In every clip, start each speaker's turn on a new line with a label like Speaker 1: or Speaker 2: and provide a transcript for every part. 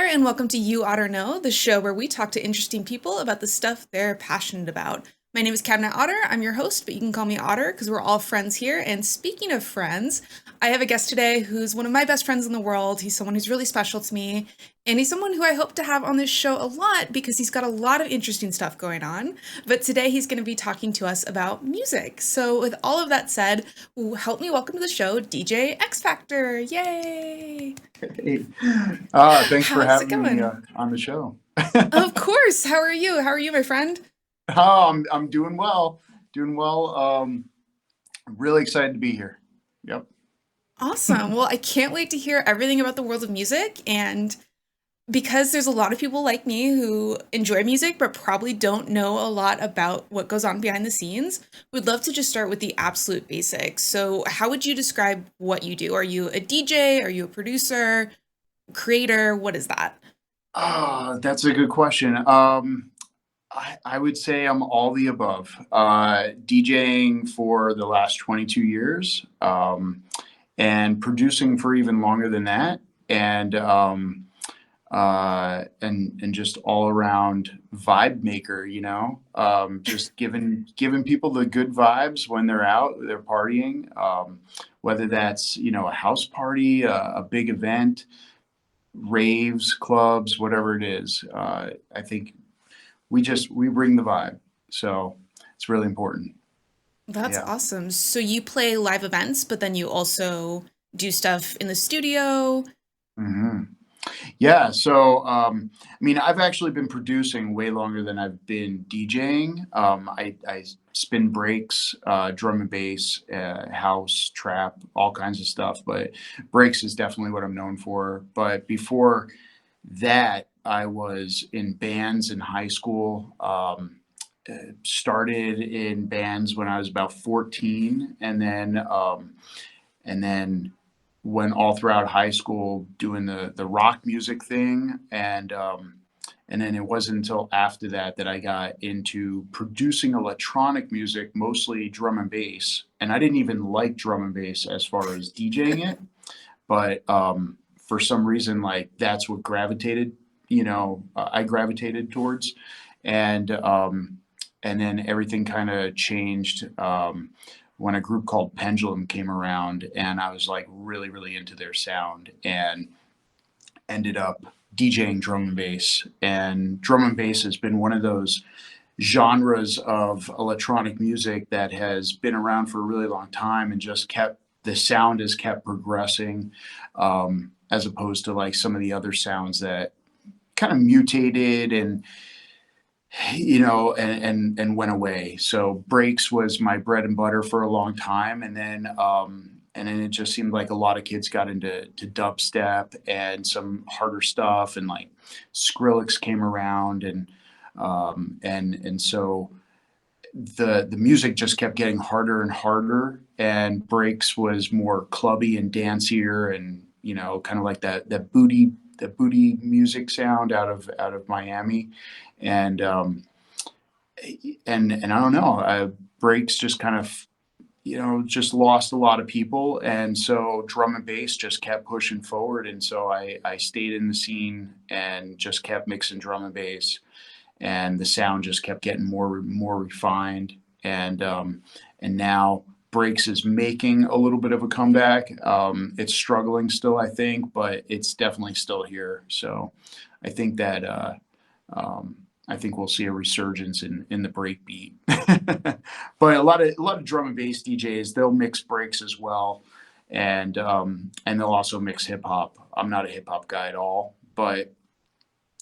Speaker 1: and welcome to You Otter Know, the show where we talk to interesting people about the stuff they're passionate about. My name is Cabinet Otter. I'm your host, but you can call me Otter because we're all friends here. And speaking of friends, I have a guest today who's one of my best friends in the world. He's someone who's really special to me, and he's someone who I hope to have on this show a lot because he's got a lot of interesting stuff going on. But today he's going to be talking to us about music. So, with all of that said, help me welcome to the show DJ X Factor. Yay!
Speaker 2: Hey, thanks for
Speaker 1: How's it
Speaker 2: having me
Speaker 1: going?
Speaker 2: on the show.
Speaker 1: Of course. How are you? How are you, my friend?
Speaker 2: I'm doing well, doing well. I'm really excited to be here. Yep.
Speaker 1: Awesome. Well, I can't wait to hear everything about the world of music. And because there's a lot of people like me who enjoy music, but probably don't know a lot about what goes on behind the scenes, we'd love to just start with the absolute basics. So, how would you describe what you do? Are you a DJ? Are you a producer, creator? What is that?
Speaker 2: That's a good question. I would say I'm all the above. DJing for the last 22 years, and producing for even longer than that, and and just all around vibe maker, just giving people the good vibes when they're out, they're partying, whether that's, a house party, a big event, raves, clubs, whatever it is. I think we bring the vibe. So it's really important.
Speaker 1: That's
Speaker 2: Yeah.
Speaker 1: awesome. So, you play live events, but then you also do stuff in the studio.
Speaker 2: hmm Yeah, so I mean, I've actually been producing way longer than I've been DJing. I spin breaks, drum and bass, house, trap, all kinds of stuff. But breaks is definitely what I'm known for. But before that, I was in bands in high school. Started in bands when I was about 14, and then went all throughout high school doing the rock music thing, and then it wasn't until after that that I got into producing electronic music, mostly drum and bass. And I didn't even like drum and bass as far as DJing it, but for some reason, like that's what I gravitated towards, and then everything kind of changed when a group called Pendulum came around, and I was like really, really into their sound, and ended up DJing drum and bass. And drum and bass has been one of those genres of electronic music that has been around for a really long time and just kept the sound has kept progressing, as opposed to like some of the other sounds that kind of mutated and and went away. So breaks was my bread and butter for a long time, and then it just seemed like a lot of kids got into dubstep and some harder stuff, and like Skrillex came around, and so the music just kept getting harder and harder, and breaks was more clubby and dancier, and kind of like that booty music sound out of Miami, and and I don't know, breaks just kind of just lost a lot of people, and so drum and bass just kept pushing forward, and so I stayed in the scene and just kept mixing drum and bass, and the sound just kept getting more refined, and now breaks is making a little bit of a comeback. It's struggling still, I think, but it's definitely still here. So I think that um, I think we'll see a resurgence in the break beat. But a lot of drum and bass DJs, they'll mix breaks as well, and they'll also mix hip hop. I'm not a hip hop guy at all, but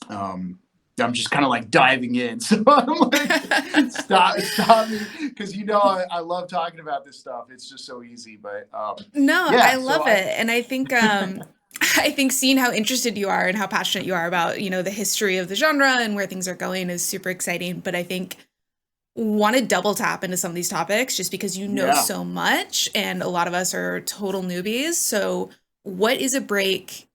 Speaker 2: um, I'm just kind of like diving in. So I'm like, stop me, because I love talking about this stuff. It's just so easy. But
Speaker 1: No, I
Speaker 2: yeah, so
Speaker 1: love
Speaker 2: I
Speaker 1: it. And I think I think seeing how interested you are and how passionate you are about, the history of the genre and where things are going is super exciting. But I think want to double tap into some of these topics just because you know
Speaker 2: yeah.
Speaker 1: so much and a lot of us are total newbies. So what is a break?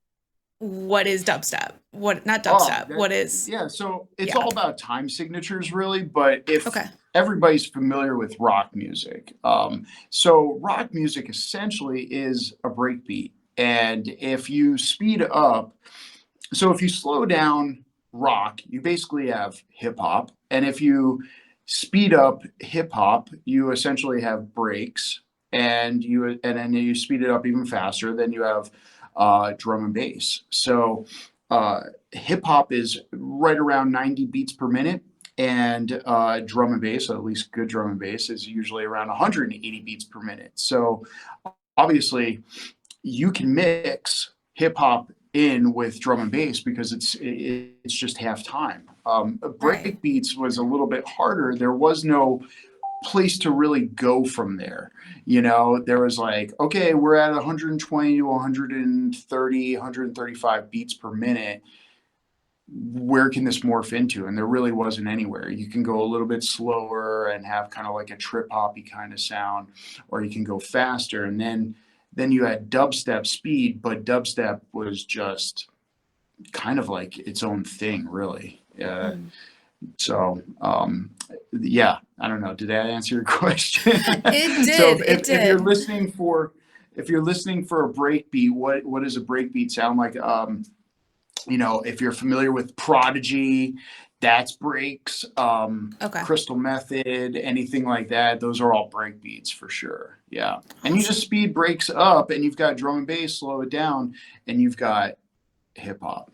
Speaker 1: What is dubstep? What not
Speaker 2: Oh,
Speaker 1: dubstep? What is
Speaker 2: yeah. So it's
Speaker 1: yeah.
Speaker 2: all about time signatures, really. But if
Speaker 1: Okay.
Speaker 2: everybody's familiar with rock music, so rock music essentially is a breakbeat, and if you speed up So if you slow down rock, you basically have hip hop. And if you speed up hip hop, you essentially have breaks. And then you speed it up even faster, then you have drum and bass. So hip hop is right around 90 beats per minute, and drum and bass, at least good drum and bass, is usually around 180 beats per minute. So obviously, you can mix hip hop in with drum and bass because it's just half time.
Speaker 1: Right.
Speaker 2: Break beats was a little bit harder. There was no place to really go from there. There was like, okay, we're at 120 to 130, 135 beats per minute. Where can this morph into? And there really wasn't anywhere. You can go a little bit slower and have kind of like a trip hoppy kind of sound, or you can go faster. And then you had dubstep speed, but dubstep was just kind of like its own thing, really.
Speaker 1: Mm.
Speaker 2: Yeah, I don't know. Did that answer your question?
Speaker 1: It
Speaker 2: So
Speaker 1: did. It
Speaker 2: if you're
Speaker 1: did.
Speaker 2: listening for a break beat, what does a break beat sound like? If you're familiar with Prodigy, that's breaks,
Speaker 1: Okay.
Speaker 2: Crystal Method, anything like that. Those are all break beats for sure. Yeah. And you just
Speaker 1: Awesome.
Speaker 2: speed breaks up and you've got drum and bass, slow it down, and you've got hip hop.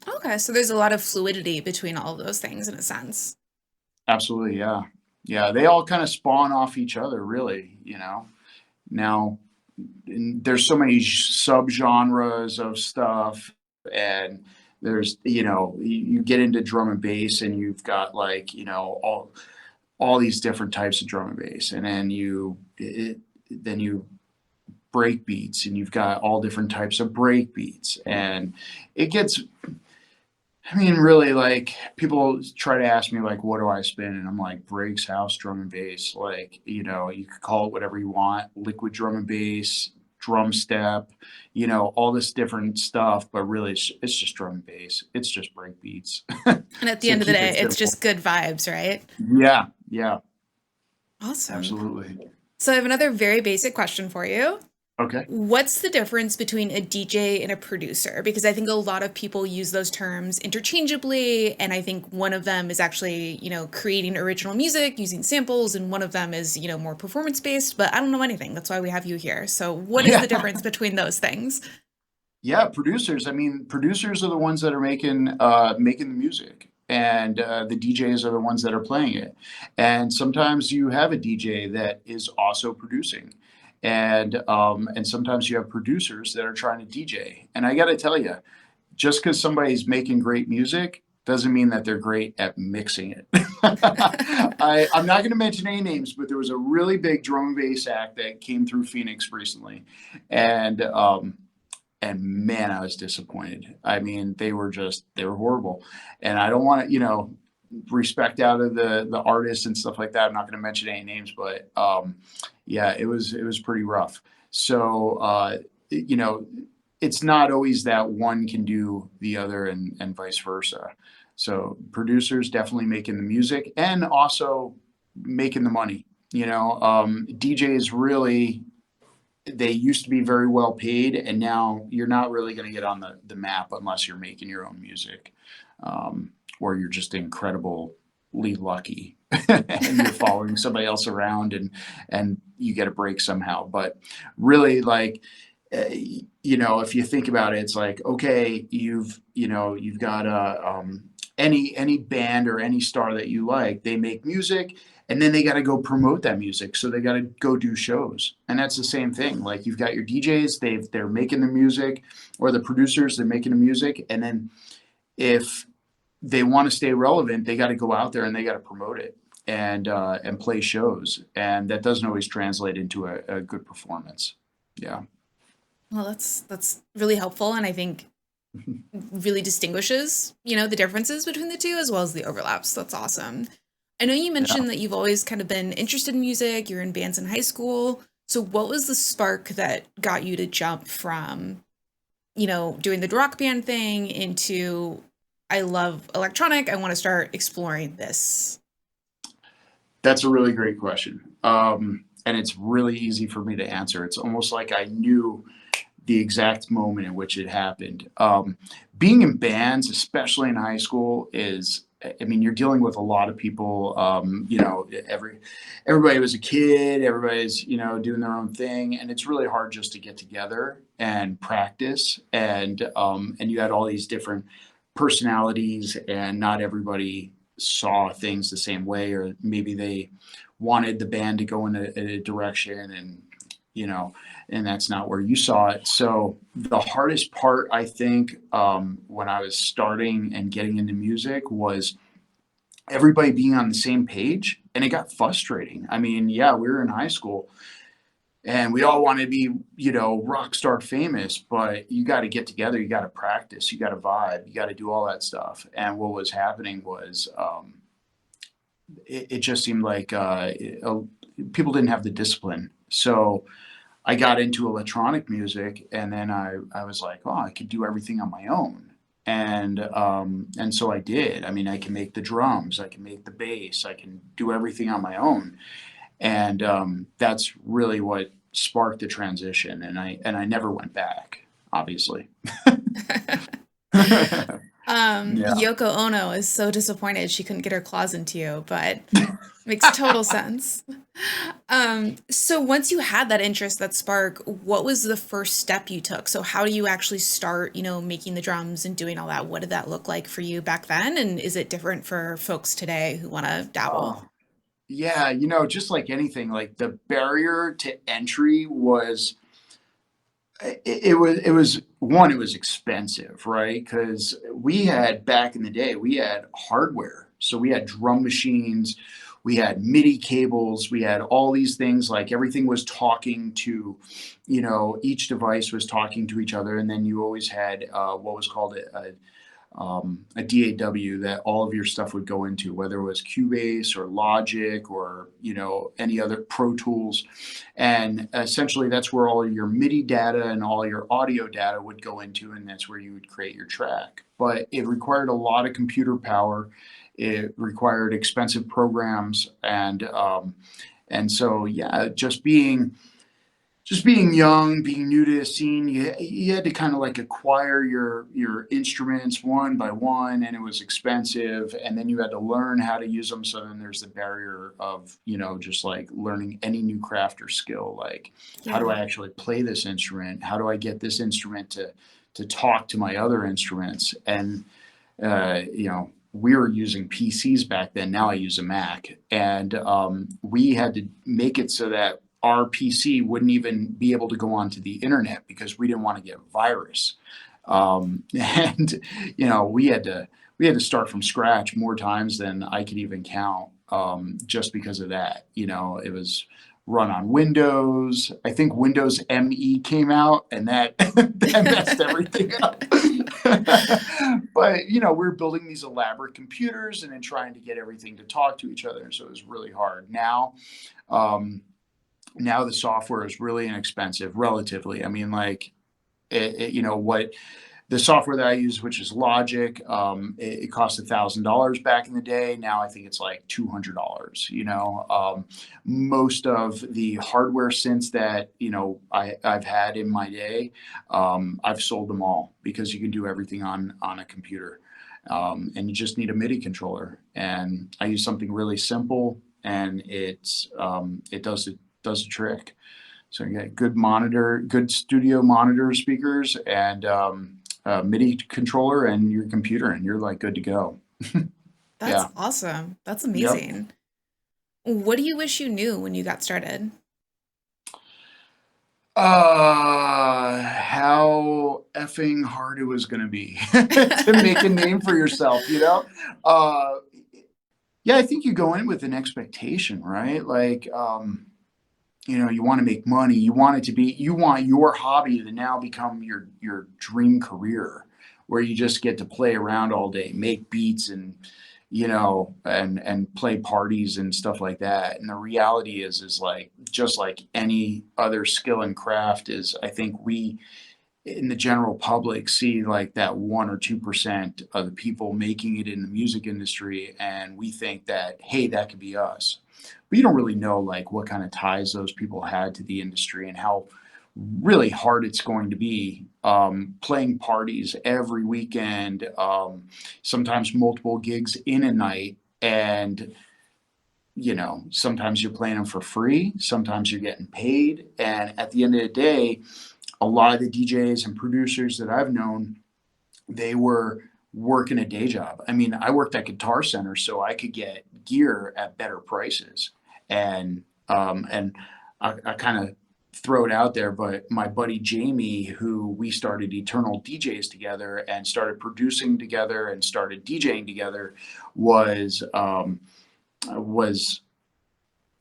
Speaker 1: Okay, so there's a lot of fluidity between all of those things in a sense.
Speaker 2: Absolutely. Yeah. Yeah. They all kind of spawn off each other, really. Now, there's so many subgenres of stuff, and you get into drum and bass and you've got like all these different types of drum and bass, and then you break beats and you've got all different types of break beats, and it gets, I mean, really, like, people try to ask me, like, what do I spin? And I'm like, breaks, house, drum and bass. Like, you could call it whatever you want, liquid drum and bass, drum step, all this different stuff. But really, it's just drum and bass. It's just break beats.
Speaker 1: And at the
Speaker 2: To
Speaker 1: end of the
Speaker 2: keep it
Speaker 1: day, it's
Speaker 2: simple.
Speaker 1: just good vibes, right?
Speaker 2: Yeah, yeah,
Speaker 1: Awesome.
Speaker 2: absolutely.
Speaker 1: So I have another very basic question for you.
Speaker 2: Okay.
Speaker 1: What's the difference between a DJ and a producer? Because I think a lot of people use those terms interchangeably, and I think one of them is actually, creating original music using samples, and one of them is, more performance based, but I don't know anything. That's why we have you here. So what is
Speaker 2: Yeah.
Speaker 1: the difference between those things?
Speaker 2: Yeah, producers. I mean, producers are the ones that are making the music, and the DJs are the ones that are playing it. And sometimes you have a DJ that is also producing, and sometimes you have producers that are trying to DJ. And I got to tell you, just because somebody's making great music doesn't mean that they're great at mixing it. I'm not going to mention any names, but there was a really big drum and bass act that came through Phoenix recently, and and man, I was disappointed. I mean, they were horrible. And I don't want to, respect out of the artists and stuff like that. I'm not going to mention any names, but yeah, it was pretty rough. So you know, it's not always that one can do the other, and vice versa. So producers definitely making the music and also making the money. DJs really, they used to be very well paid, and now you're not really going to get on the map unless you're making your own music, or you're just incredibly lucky and you're following somebody else around, and you get a break somehow. But really, like, if you think about it, it's like, okay, you've got any band or any star that you like, they make music, and then they got to go promote that music, so they got to go do shows. And that's the same thing. Like, you've got your DJs, they're making the music, or the producers, they're making the music, and then if they want to stay relevant, they got to go out there and they got to promote it, and play shows, and that doesn't always translate into a good performance. Yeah.
Speaker 1: Well, that's really helpful, and I think really distinguishes, the differences between the two as well as the overlaps. That's awesome. I know you
Speaker 2: Yeah.
Speaker 1: mentioned that you've always kind of been interested in music, you're in bands in high school. So what was the spark that got you to jump from, doing the rock band thing into I love electronic, I want to start exploring this?
Speaker 2: That's a really great question. And it's really easy for me to answer. It's almost like I knew the exact moment in which it happened. Being in bands, especially in high school, is I mean, you're dealing with a lot of people. Everybody was a kid. Everybody's doing their own thing, and it's really hard just to get together and practice. And you had all these different personalities, and not everybody saw things the same way, or maybe they wanted the band to go in a direction, and you know, and that's not where you saw it. So the hardest part, I think, when I was starting and getting into music was everybody being on the same page, and it got frustrating. I mean, yeah, we were in high school and we all want to be, rock star famous, but you got to get together, you got to practice, you got to vibe, you got to do all that stuff. And what was happening was, it just seemed like people didn't have the discipline. So I got into electronic music, and then I was like, oh, I could do everything on my own. And so I did. I mean, I can make the drums, I can make the bass, I can do everything on my own. And that's really what sparked the transition. And I never went back, obviously. Yeah.
Speaker 1: Yoko Ono is so disappointed she couldn't get her claws into you, but makes total sense. So once you had that interest, that spark, what was the first step you took? So how do you actually start, making the drums and doing all that? What did that look like for you back then? And is it different for folks today who want to dabble?
Speaker 2: Oh, yeah. Just like anything, like the barrier to entry was it was one, it was expensive, right? Because we had back in the day, we had hardware. So we had drum machines, we had MIDI cables, we had all these things, like everything was talking to, each device was talking to each other. And then you always had what was called a DAW that all of your stuff would go into, whether it was Cubase or Logic or any other Pro Tools, and essentially that's where all your MIDI data and all your audio data would go into, and that's where you would create your track. But it required a lot of computer power. It required expensive programs, and so yeah, just being young, being new to the scene, you had to kind of like acquire your instruments one by one, and it was expensive. And then you had to learn how to use them. So then there's the barrier of just like learning any new craft or skill. Like, how do
Speaker 1: Yeah.
Speaker 2: I actually play this instrument? How do I get this instrument to talk to my other instruments? And we were using PCs back then. Now I use a Mac, and we had to make it so that our PC wouldn't even be able to go onto the internet because we didn't want to get a virus. And we had to start from scratch more times than I could even count, just because of that. It was run on Windows. I think Windows ME came out, and that that messed everything up. But we're building these elaborate computers and then trying to get everything to talk to each other, so it was really hard. Um, Now the software is really inexpensive relatively. I mean, like, what the software that I use, which is Logic, it cost $1,000 back in the day. Now I think it's like $200. Most of the hardware since that I've had in my day, I've sold them all because you can do everything on a computer, and you just need a MIDI controller. And I use something really simple, and it does the trick. So you get good studio monitor speakers, and a MIDI controller and your computer, and you're like good to go.
Speaker 1: That's
Speaker 2: Yeah.
Speaker 1: awesome. That's
Speaker 2: Yep.
Speaker 1: amazing. What do you wish you knew when you got started?
Speaker 2: How effing hard it was gonna be to make a name for yourself. Uh, yeah, I think you go in with an expectation, right? Like, you want to make money. You want your hobby to now become your dream career, where you just get to play around all day, make beats, and play parties and stuff like that. And the reality is like, just like any other skill and craft, is I think we in the general public see like that 1 or 2% of the people making it in the music industry, and we think that, hey, that could be us. But you don't really know like what kind of ties those people had to the industry, and how really hard it's going to be, playing parties every weekend, sometimes multiple gigs in a night. And, sometimes you're playing them for free, sometimes you're getting paid. And at the end of the day, a lot of the DJs and producers that I've known, they were working a day job. I mean, I worked at Guitar Center so I could get gear at better prices. And I kind of throw it out there, but my buddy Jamie, who we started Eternal DJs together and started producing together and started DJing together, was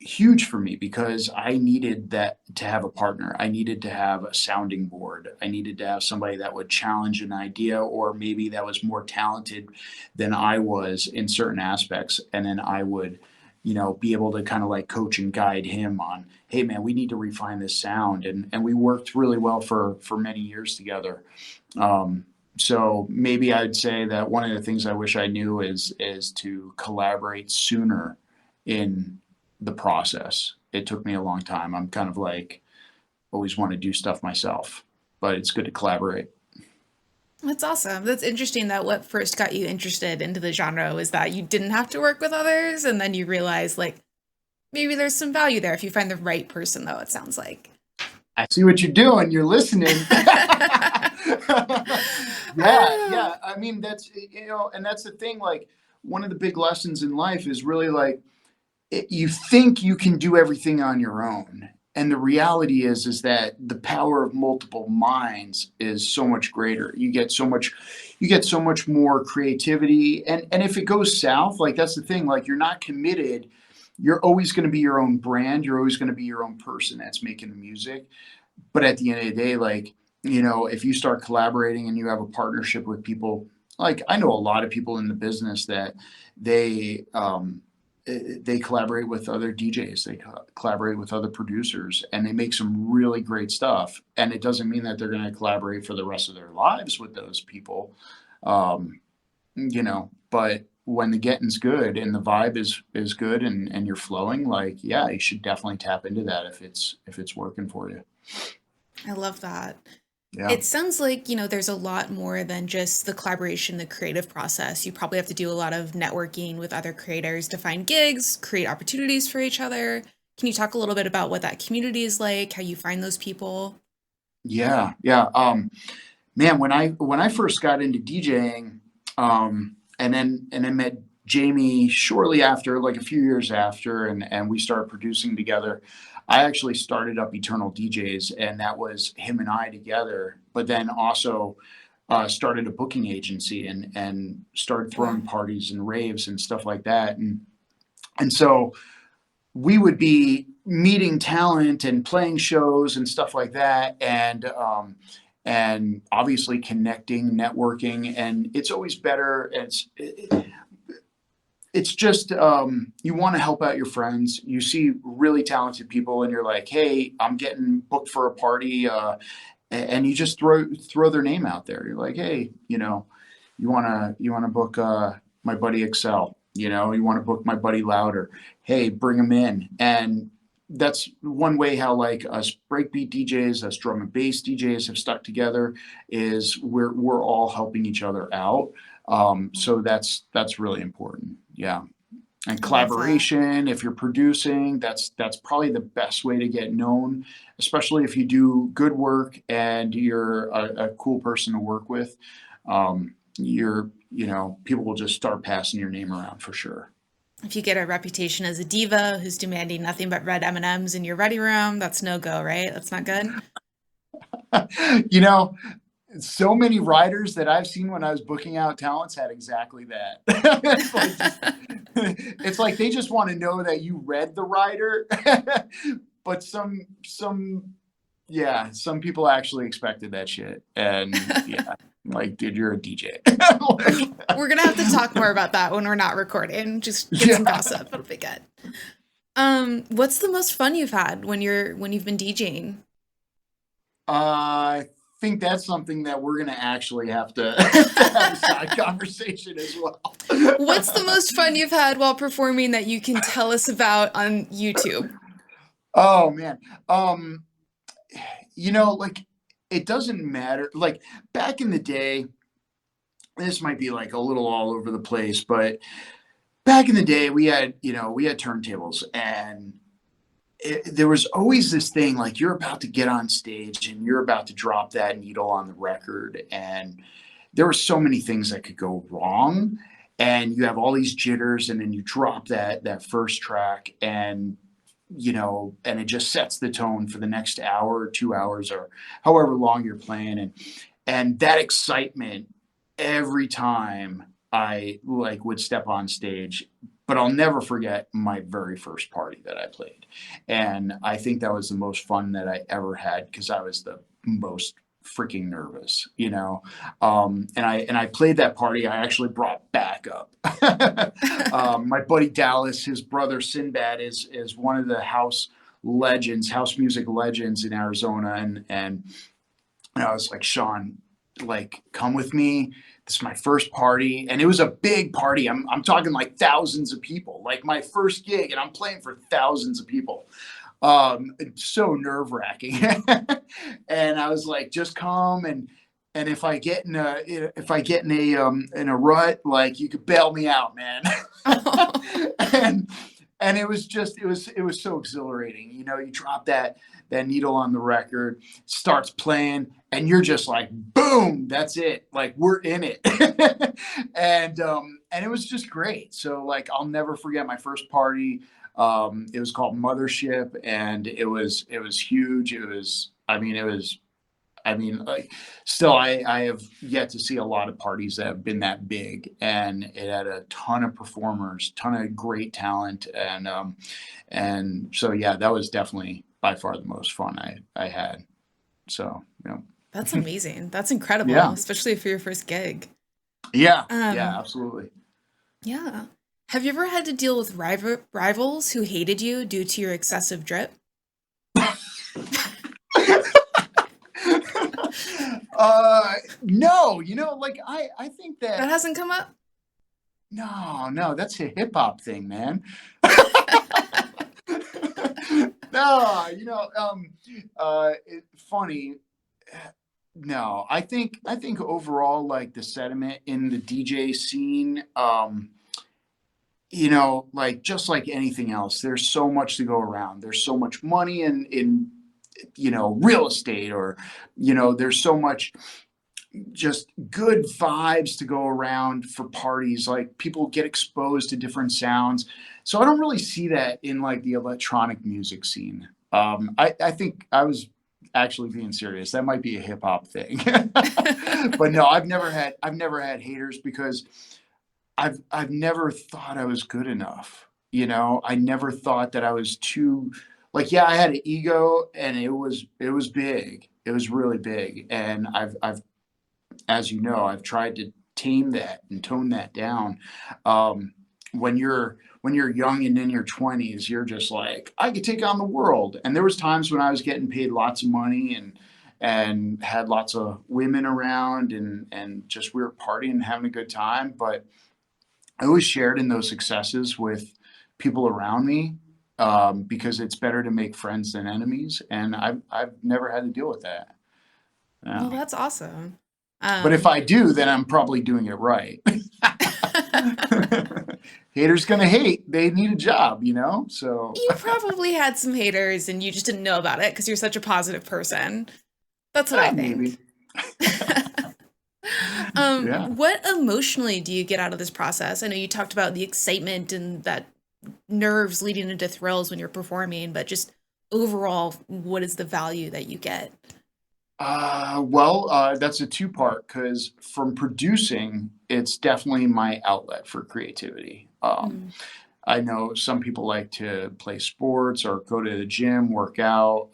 Speaker 2: huge for me because I needed that to have a partner. I needed to have a sounding board. I needed to have somebody that would challenge an idea or maybe that was more talented than I was in certain aspects. And then I would, be able to kind of like coach and guide him on, hey man, we need to refine this sound. And we worked really well for many years together. So maybe I'd say that one of the things I wish I knew is to collaborate sooner in the process. It took me a long time. I'm kind of like always want to do stuff myself, but it's good to collaborate.
Speaker 1: That's awesome. That's interesting that what first got you interested into the genre was that you didn't have to work with others, and then you realize like maybe there's some value there if you find the right person, though, it sounds like.
Speaker 2: I see what you're doing. You're listening. Yeah, yeah. I mean, and that's the thing. Like, one of the big lessons in life is really like you think you can do everything on your own, and the reality is that the power of multiple minds is so much greater. You get so much more creativity, and if it goes south, like that's the thing, like you're not committed. You're always going to be your own brand, you're always going to be your own person that's making the music. But at the end of the day, like, if you start collaborating and you have a partnership with people, like I know a lot of people in the business that they they collaborate with other DJs, they collaborate with other producers, and they make some really great stuff. And it doesn't mean that they're going to collaborate for the rest of their lives with those people. Um, but when the getting's good and the vibe is good and you're flowing, like, yeah, you should definitely tap into that if it's working for you.
Speaker 1: I love that.
Speaker 2: Yeah.
Speaker 1: It sounds like, there's a lot more than just the collaboration, the creative process. You probably have to do a lot of networking with other creators to find gigs, create opportunities for each other. Can you talk a little bit about what that community is like, how you find those people?
Speaker 2: Yeah. Yeah. Man, when I first got into DJing, and then met Jamie shortly after, like a few years after, and we started producing together. I actually started up Eternal DJs, and that was him and I together. But then also started a booking agency and started throwing
Speaker 1: Wow.
Speaker 2: parties and raves and stuff like that. And so we would be meeting talent and playing shows and stuff like that, and obviously connecting, networking, and it's always better. It's just you want to help out your friends. You see really talented people, and you're like, "Hey, I'm getting booked for a party," and you just throw their name out there. You're like, "Hey, you wanna book my buddy Excel? You want to book my buddy Louder? Hey, bring them in." And that's one way how like us breakbeat DJs, us drum and bass DJs have stuck together is we're all helping each other out. So that's really important. Yeah. And
Speaker 1: I love that.
Speaker 2: collaboration, if you're producing, that's probably the best way to get known, especially if you do good work and you're a cool person to work with. People will just start passing your name around for sure.
Speaker 1: If you get a reputation as a diva who's demanding nothing but red M&Ms in your ready room, that's no go, right? That's not good.
Speaker 2: You know, so many writers that I've seen when I was booking out talents had exactly that. It's like they just want to know that you read the writer, but some people actually expected that shit, and yeah, like, dude, you're a DJ.
Speaker 1: We're gonna have to talk more about that when we're not recording. Just get some
Speaker 2: Yeah,
Speaker 1: gossip. It'll be good. What's the most fun you've had when you've been DJing?
Speaker 2: I think that's something that we're gonna actually have to, to have a side conversation as well.
Speaker 1: What's the most fun you've had while performing that you can tell us about on YouTube?
Speaker 2: Oh man. Um like, it doesn't matter. Like, back in the day, this might be like a little all over the place, but back in the day, we had turntables, and there was always this thing like you're about to get on stage and you're about to drop that needle on the record, and there were so many things that could go wrong, and you have all these jitters, and then you drop that first track, and and it just sets the tone for the next hour or 2 hours or however long you're playing, and that excitement every time I like would step on stage. But I'll never forget my very first party that I played. And I think that was the most fun that I ever had because I was the most freaking nervous, you know. And I played that party. I actually brought backup. My buddy Dallas, his brother Sinbad, is one of the house music legends in Arizona, and I was like, Sean, like, come with me. This is my first party, and it was a big party. I'm talking like thousands of people, like my first gig, and I'm playing for thousands of people. It's so nerve wracking. And I was like, just come, and if I get in a rut, like you could bail me out, man. and and it was so exhilarating. You drop that needle on the record, starts playing, and you're just like, boom, that's it. Like we're in it. And it was just great. So like I'll never forget my first party. It was called Mothership, and it was huge. Like, still, I have yet to see a lot of parties that have been that big, and it had a ton of performers, ton of great talent, and so yeah, that was definitely by far the most fun I had. So
Speaker 1: That's amazing. That's incredible,
Speaker 2: yeah,
Speaker 1: especially for your first gig.
Speaker 2: yeah, yeah,
Speaker 1: Um,
Speaker 2: absolutely.
Speaker 1: yeah. Have you ever had to deal with rivals who hated you due to your excessive drip?
Speaker 2: No, like I think
Speaker 1: That
Speaker 2: that
Speaker 1: hasn't come up?
Speaker 2: no, no, that's a hip hop thing, man. No, funny. No, I think overall, like the sentiment in the DJ scene, like just like anything else, there's so much to go around. There's so much money in real estate, or there's so much just good vibes to go around for parties. Like people get exposed to different sounds. So I don't really see that in like the electronic music scene. I think I was actually being serious. That might be a hip hop thing. But no, I've never had haters because I've never thought I was good enough. I never thought that I was too, like, yeah, I had an ego, and it was big. It was really big. And I've as you know, I've tried to tame that and tone that down. When you're young and in your 20s, you're just like, I could take on the world. And there was times when I was getting paid lots of money, and had lots of women around, and just we were partying and having a good time. But I always shared in those successes with people around me, because it's better to make friends than enemies. And I've never had to deal with that.
Speaker 1: Well,
Speaker 2: Yeah.
Speaker 1: that's awesome.
Speaker 2: But if
Speaker 1: Um,
Speaker 2: I do, then I'm probably doing it right. Haters gonna hate. They need a job. So
Speaker 1: you probably had some haters and you just didn't know about it because you're such a positive person. That's what I
Speaker 2: maybe.
Speaker 1: think.
Speaker 2: Yeah.
Speaker 1: What emotionally do you get out of this process? I know you talked about the excitement and that nerves leading into thrills when you're performing, but just overall, what is the value that you get?
Speaker 2: Well, that's a two-part because from producing, it's definitely my outlet for creativity.
Speaker 1: Mm.
Speaker 2: I know some people like to play sports or go to the gym, work out.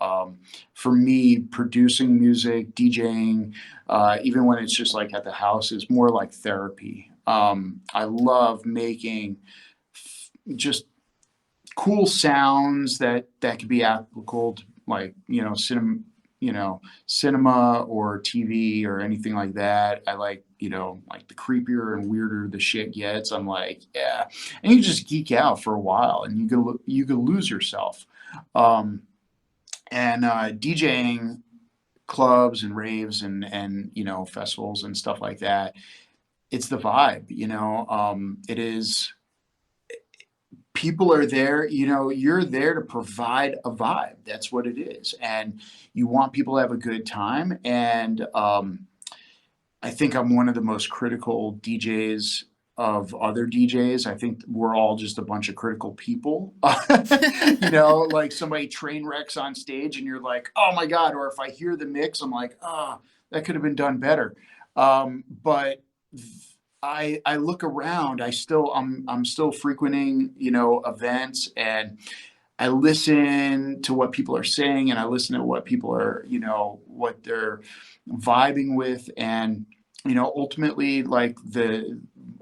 Speaker 2: For me, producing music, DJing, even when it's just like at the house, is more like therapy. I love making just cool sounds that could be applicable to, like, cinema or TV or anything like that. I like the creepier and weirder the shit gets. I'm like, yeah, and you just geek out for a while, and you could lose yourself. Um, and DJing. clubs and raves and festivals and stuff like that. It's the vibe, it is people are there, you're there to provide a vibe. That's what it is. And you want people to have a good time. And I think I'm one of the most critical DJs of other DJs. I think we're all just a bunch of critical people. Like somebody train wrecks on stage and you're like, oh my God. Or if I hear the mix, I'm like, that could have been done better. But I look around, I'm still frequenting, events, and I listen to what people are saying and I listen to what people are, what they're vibing with. And, ultimately like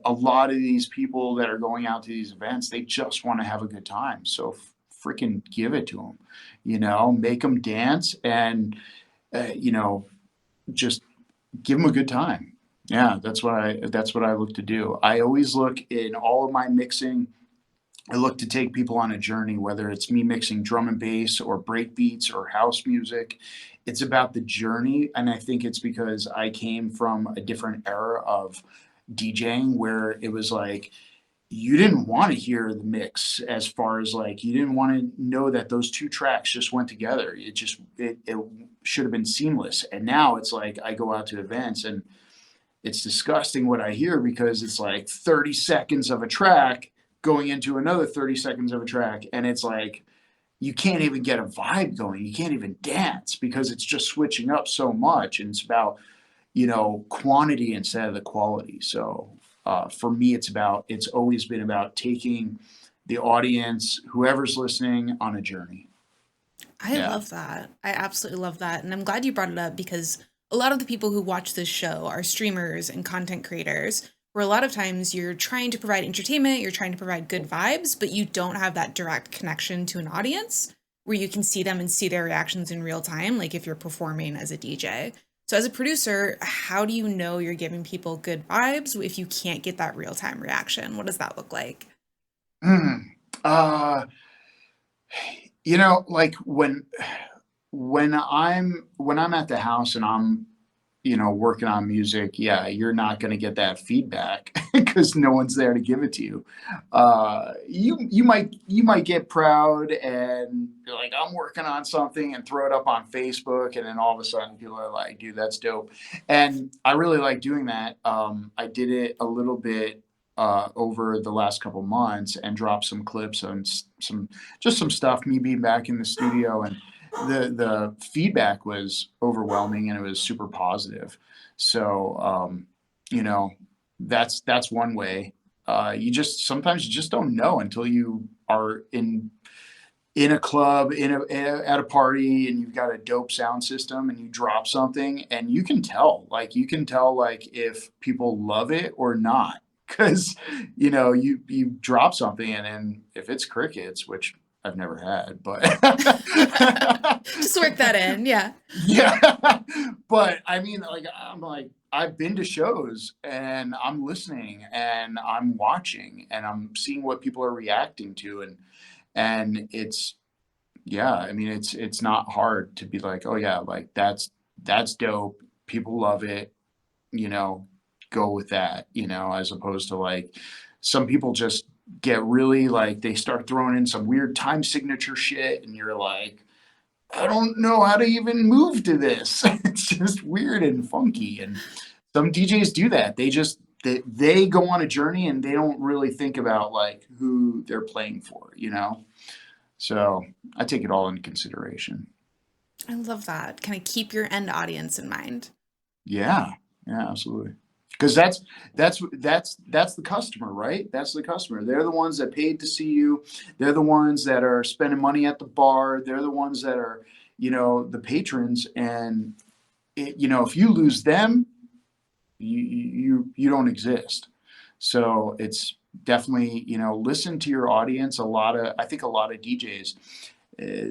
Speaker 2: a lot of these people that are going out to these events, they just want to have a good time. So freaking give it to them, make them dance and, just give them a good time. Yeah, that's what I look to do. I always look in all of my mixing. I look to take people on a journey, whether it's me mixing drum and bass or break beats or house music. It's about the journey. And I think it's because I came from a different era of DJing where it was like, you didn't want to hear the mix as far as like, you didn't want to know that those two tracks just went together. It should have been seamless. And now it's like, I go out to events and it's disgusting what I hear because it's like 30 seconds of a track going into another 30 seconds of a track. And it's like, you can't even get a vibe going. You can't even dance because it's just switching up so much. And it's about, quantity instead of the quality. So for me, it's always been about taking the audience, whoever's listening, on a journey.
Speaker 1: I
Speaker 2: Yeah.
Speaker 1: love that. I absolutely love that. And I'm glad you brought it up because a lot of the people who watch this show are streamers and content creators, where a lot of times you're trying to provide entertainment, you're trying to provide good vibes, but you don't have that direct connection to an audience where you can see them and see their reactions in real time, like if you're performing as a DJ. So, as a producer, how do you know you're giving people good vibes if you can't get that real time reaction? What does that look like?
Speaker 2: Mm. Uh, like when I'm at the house and I'm working on music, yeah, you're not going to get that feedback because no one's there to give it to you. You might get proud and you're like, I'm working on something and throw it up on Facebook, and then all of a sudden people are like, dude, that's dope. And I really like doing that. I did it a little bit over the last couple months and dropped some clips on some stuff, me being back in the studio, and the feedback was overwhelming and it was super positive. So you know, that's one way. Sometimes you just don't know until you are in a club, at a party, and you've got a dope sound system and you drop something and you can tell like if people love it or not. Cause you drop something and then if it's crickets, which I've never had, but
Speaker 1: Just work that in. Yeah.
Speaker 2: yeah, but I mean, like, I'm like, I've been to shows and I'm listening and I'm watching and I'm seeing what people are reacting to, and it's yeah, I mean, it's not hard to be like, oh yeah, like that's dope. People love it, you know, go with that, as opposed to like some people just get really like they start throwing in some weird time signature shit and you're like, I don't know how to even move to this. It's just weird and funky. And some DJs do that. They go on a journey and they don't really think about like who they're playing for. So I take it all into consideration.
Speaker 1: I love that. Kind of keep your end audience in mind.
Speaker 2: Yeah, yeah, absolutely. Because that's the customer, right? That's the customer. They're the ones that paid to see you. They're the ones that are spending money at the bar. They're the ones that are, the patrons. And if you lose them, you don't exist. So it's definitely, listen to your audience. I think a lot of DJs,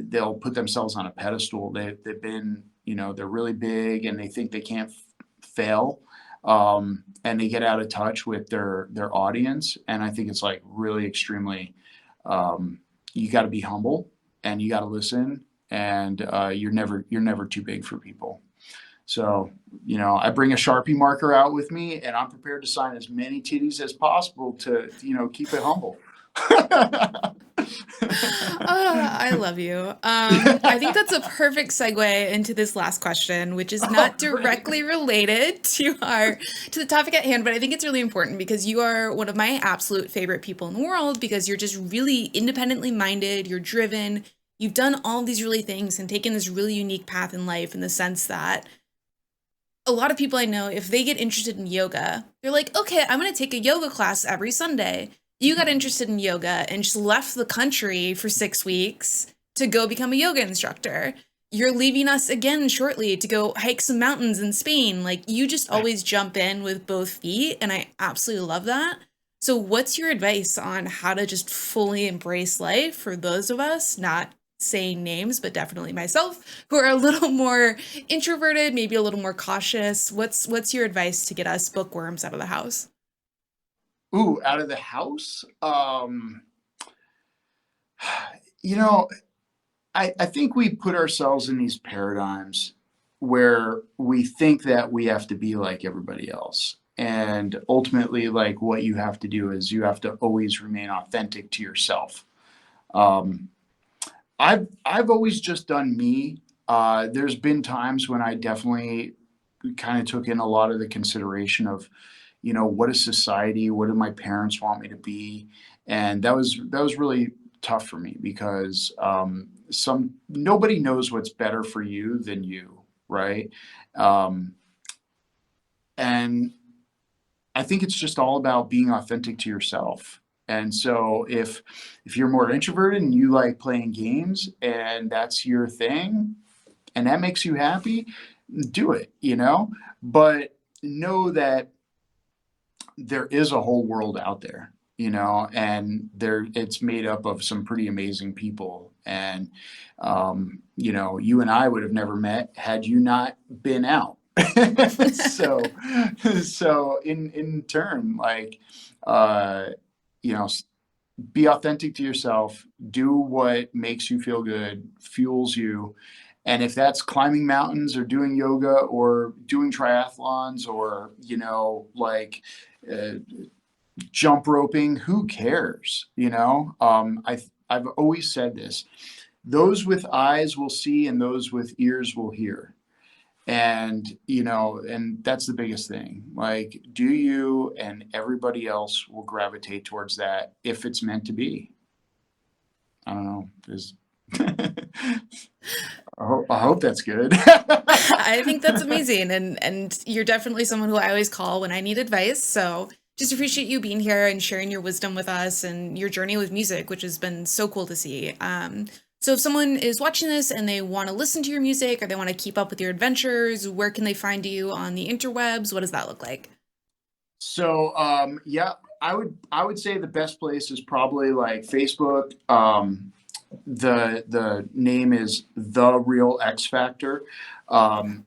Speaker 2: they'll put themselves on a pedestal. They've been, they're really big and they think they can't fail. And they get out of touch with their audience. And I think it's like really extremely, you got to be humble and you got to listen, and you're never too big for people. So, I bring a Sharpie marker out with me, and I'm prepared to sign as many titties as possible to, keep it humble.
Speaker 1: I love you. I think that's a perfect segue into this last question, which is
Speaker 2: Oh,
Speaker 1: not
Speaker 2: great.
Speaker 1: directly related to the topic at hand, but I think it's really important because you are one of my absolute favorite people in the world because you're just really independently minded, you're driven, you've done all these really things and taken this really unique path in life in the sense that a lot of people I know, if they get interested in yoga, they're like, okay, I'm going to take a yoga class every Sunday. You got interested in yoga and just left the country for 6 weeks to go become a yoga instructor. You're leaving us again shortly to go hike some mountains in Spain. Like, you just always jump in with both feet, and I absolutely love that. So, what's your advice on how to just fully embrace life for those of us, not saying names, but definitely myself, who are a little more introverted, maybe a little more cautious? What's your advice to get us bookworms out of the house?
Speaker 2: Ooh, out of the house? You know, I think we put ourselves in these paradigms where we think that we have to be like everybody else. And ultimately, like, what you have to do is you have to always remain authentic to yourself. Um, I've always just done me. There's been times when I definitely kind of took in a lot of the consideration of, what is society? What do my parents want me to be? And that was really tough for me because some nobody knows what's better for you than you, right? Um, and I think it's just all about being authentic to yourself. And so if you're more introverted and you like playing games and that's your thing and that makes you happy, do it. But know that there is a whole world out there, and it's made up of some pretty amazing people. And you and I would have never met had you not been out. so so in turn, like, uh you know s- be authentic to yourself, do what makes you feel good, fuels you. And if that's climbing mountains or doing yoga or doing triathlons or, like, uh, jump roping, who cares? I've always said this: those with eyes will see, and those with ears will hear. And that's the biggest thing. Like, do you, and everybody else will gravitate towards that if it's meant to be. I don't know. I hope that's good.
Speaker 1: I think that's amazing, and you're definitely someone who I always call when I need advice. So just appreciate you being here and sharing your wisdom with us and your journey with music, which has been so cool to see. So if someone is watching this and they want to listen to your music or they want to keep up with your adventures, where can they find you on the interwebs? What does that look like?
Speaker 2: So, yeah, I would say the best place is probably like Facebook. The name is The Real X Factor, and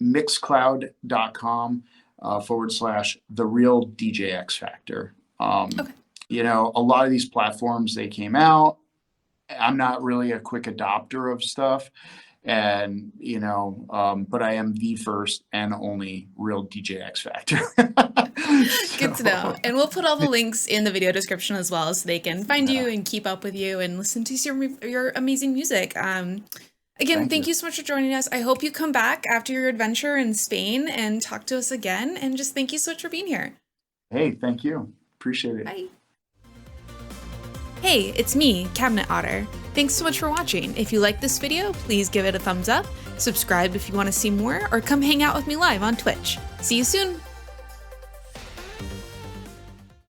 Speaker 2: mixcloud.com / The Real DJ X Factor.
Speaker 1: Okay.
Speaker 2: A lot of these platforms, they came out. I'm not really a quick adopter of stuff, and but I am the first and only real DJ X Factor.
Speaker 1: Good to know.
Speaker 2: So,
Speaker 1: And we'll put all the links in the video description as well so they can find
Speaker 2: yeah,
Speaker 1: you and keep up with you and listen to your amazing music. Again,
Speaker 2: thank
Speaker 1: thank
Speaker 2: you.
Speaker 1: you so much for joining us. I hope you come back after your adventure in Spain and talk to us again. And just thank you so much for being here.
Speaker 2: Hey, thank you. Appreciate it.
Speaker 1: Bye. Hey, it's me, Cabinet Otter. Thanks so much for watching. If you like this video, please give it a thumbs up, subscribe if you want to see more, or come hang out with me live on Twitch. See you soon!